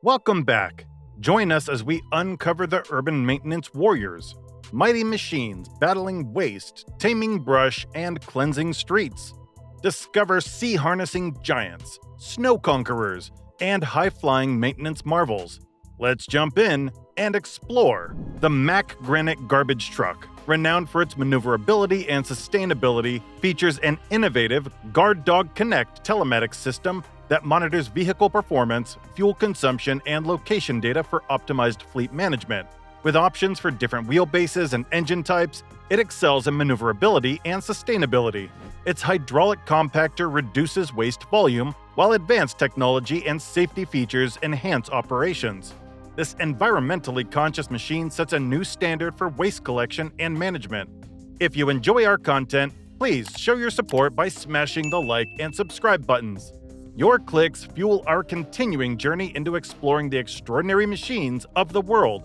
Welcome back. Join us as we uncover the urban maintenance warriors, mighty machines battling waste, taming brush, and cleansing streets. Discover sea harnessing giants, snow conquerors, and high-flying maintenance marvels. Let's jump in and explore. The Mack Granite garbage truck, renowned for its maneuverability and sustainability, features an innovative Guard Dog Connect telematics system that monitors vehicle performance, fuel consumption, and location data for optimized fleet management. With options for different wheelbases and engine types, it excels in maneuverability and sustainability. Its hydraulic compactor reduces waste volume, while advanced technology and safety features enhance operations. This environmentally conscious machine sets a new standard for waste collection and management. If you enjoy our content, please show your support by smashing the like and subscribe buttons. Your clicks fuel our continuing journey into exploring the extraordinary machines of the world.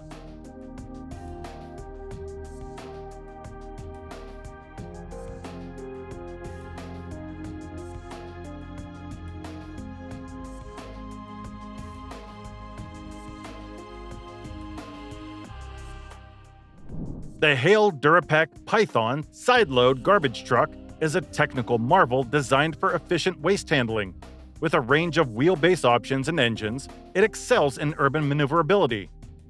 The Hale Durapack Python side-load garbage truck is a technical marvel designed for efficient waste handling. With a range of wheelbase options and engines, it excels in urban maneuverability.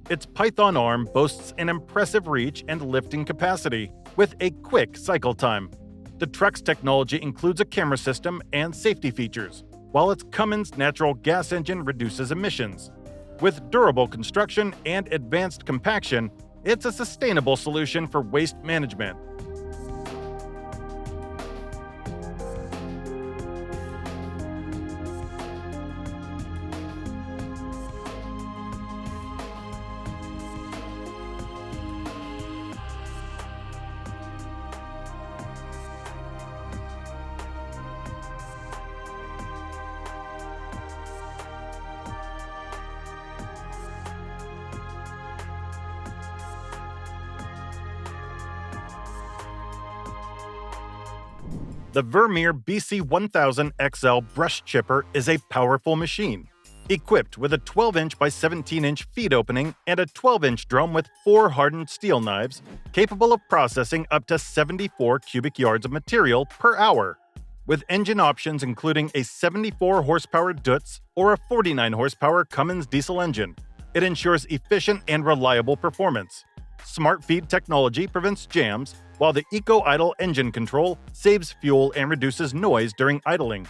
Its Python arm boasts an impressive reach and lifting capacity, with a quick cycle time. The truck's technology includes a camera system and safety features, while its Cummins natural gas engine reduces emissions. With durable construction and advanced compaction, it's a sustainable solution for waste management. The Vermeer BC1000 XL brush chipper is a powerful machine, equipped with a 12-inch by 17-inch feed opening and a 12-inch drum with 4 hardened steel knives, capable of processing up to 74 cubic yards of material per hour. With engine options including a 74 horsepower Durpe or a 49 horsepower Cummins diesel engine, it ensures efficient and reliable performance. Smart feed technology prevents jams, while the Eco-Idle engine control saves fuel and reduces noise during idling.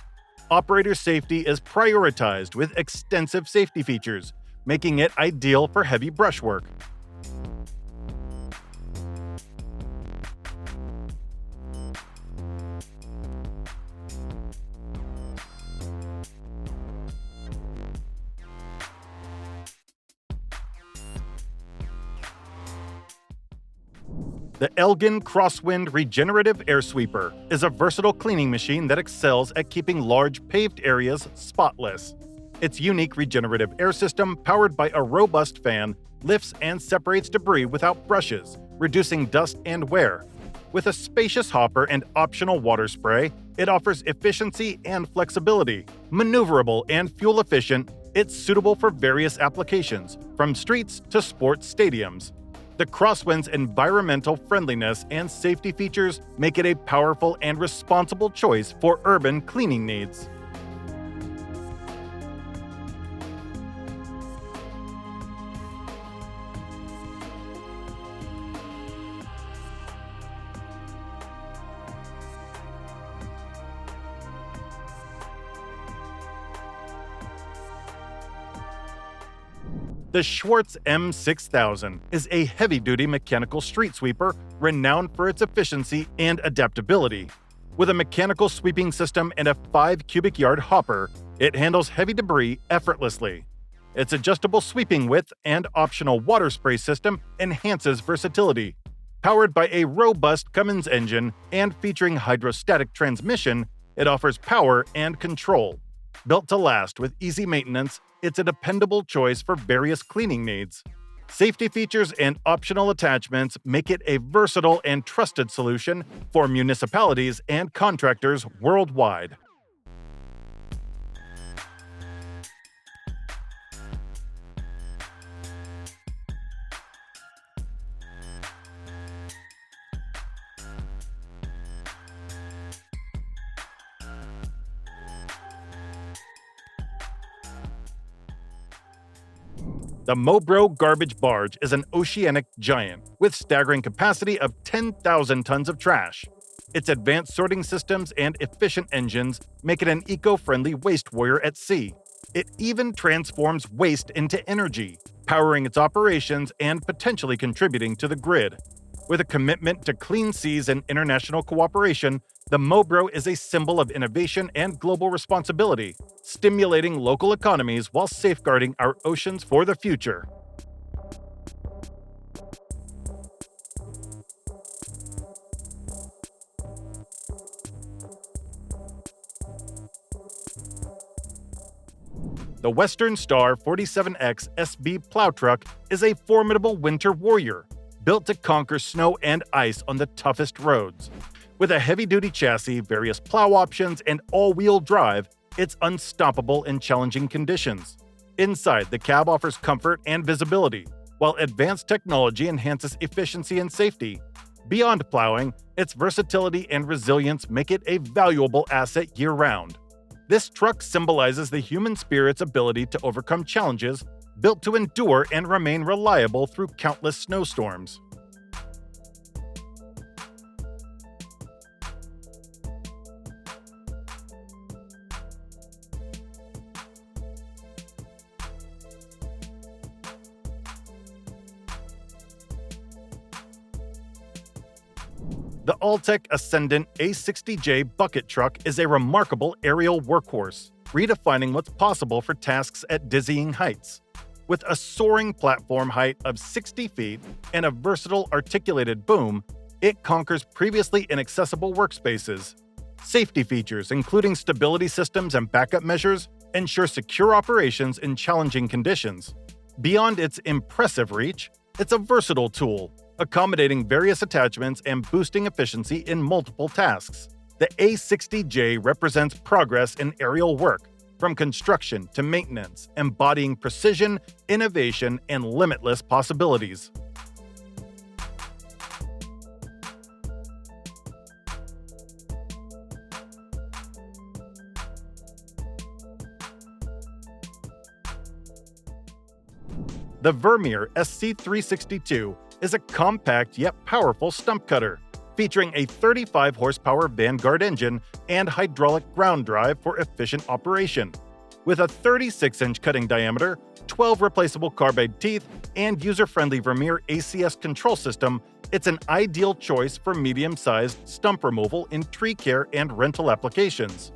Operator safety is prioritized with extensive safety features, making it ideal for heavy brushwork. The Elgen Crosswind Regenerative Air Sweeper is a versatile cleaning machine that excels at keeping large paved areas spotless. Its unique regenerative air system, powered by a robust fan, lifts and separates debris without brushes, reducing dust and wear. With a spacious hopper and optional water spray, it offers efficiency and flexibility. Maneuverable and fuel-efficient, it's suitable for various applications, from streets to sports stadiums. The Crosswind's environmental friendliness and safety features make it a powerful and responsible choice for urban cleaning needs. The Schwarz M6000 is a heavy-duty mechanical street sweeper renowned for its efficiency and adaptability. With a mechanical sweeping system and a 5 cubic yard hopper, it handles heavy debris effortlessly. Its adjustable sweeping width and optional water spray system enhances versatility. Powered by a robust Cummins engine and featuring hydrostatic transmission, it offers power and control. Built to last with easy maintenance, it's a dependable choice for various cleaning needs. Safety features and optional attachments make it a versatile and trusted solution for municipalities and contractors worldwide. The MOBO garbage barge is an oceanic giant with staggering capacity of 10,000 tons of trash. Its advanced sorting systems and efficient engines make it an eco-friendly waste warrior at sea. It even transforms waste into energy, powering its operations and potentially contributing to the grid. With a commitment to clean seas and international cooperation, the MOBO is a symbol of innovation and global responsibility, stimulating local economies while safeguarding our oceans for the future. The Western Star 47X SB plow truck is a formidable winter warrior, built to conquer snow and ice on the toughest roads. With a heavy-duty chassis, various plow options, and all-wheel drive, it's unstoppable in challenging conditions. Inside, the cab offers comfort and visibility, while advanced technology enhances efficiency and safety. Beyond plowing, its versatility and resilience make it a valuable asset year-round. This truck symbolizes the human spirit's ability to overcome challenges, built to endure and remain reliable through countless snowstorms. The Alltech Ascendant A60J bucket truck is a remarkable aerial workhorse, redefining what's possible for tasks at dizzying heights. With a soaring platform height of 60 feet and a versatile articulated boom, it conquers previously inaccessible workspaces. Safety features, including stability systems and backup measures, ensure secure operations in challenging conditions. Beyond its impressive reach, it's a versatile tool, accommodating various attachments and boosting efficiency in multiple tasks. The A60J represents progress in aerial work, from construction to maintenance, embodying precision, innovation, and limitless possibilities. The Vermeer SC362 is a compact yet powerful stump cutter, featuring a 35-horsepower Vanguard engine and hydraulic ground drive for efficient operation. With a 36-inch cutting diameter, 12 replaceable carbide teeth, and user-friendly Vermeer ACS control system, it's an ideal choice for medium-sized stump removal in tree care and rental applications.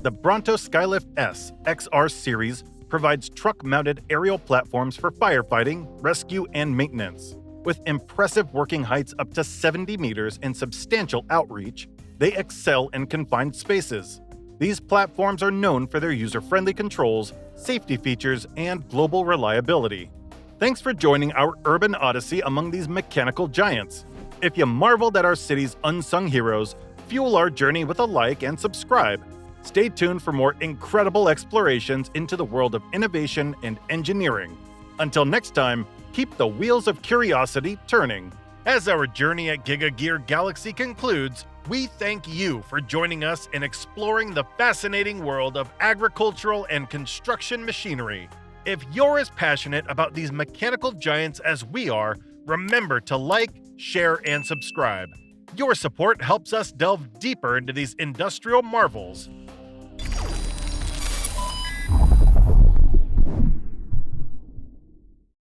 The Bronto Skylift S XR series provides truck-mounted aerial platforms for firefighting, rescue, and maintenance. With impressive working heights up to 70 meters and substantial outreach, they excel in confined spaces. These platforms are known for their user-friendly controls, safety features, and global reliability. Thanks for joining our urban odyssey among these mechanical giants. If you marveled at our city's unsung heroes, fuel our journey with a like and subscribe. Stay tuned for more incredible explorations into the world of innovation and engineering. Until next time, keep the wheels of curiosity turning. As our journey at Giga Gear Galaxy concludes, we thank you for joining us in exploring the fascinating world of agricultural and construction machinery. If you're as passionate about these mechanical giants as we are, remember to like, share, and subscribe. Your support helps us delve deeper into these industrial marvels.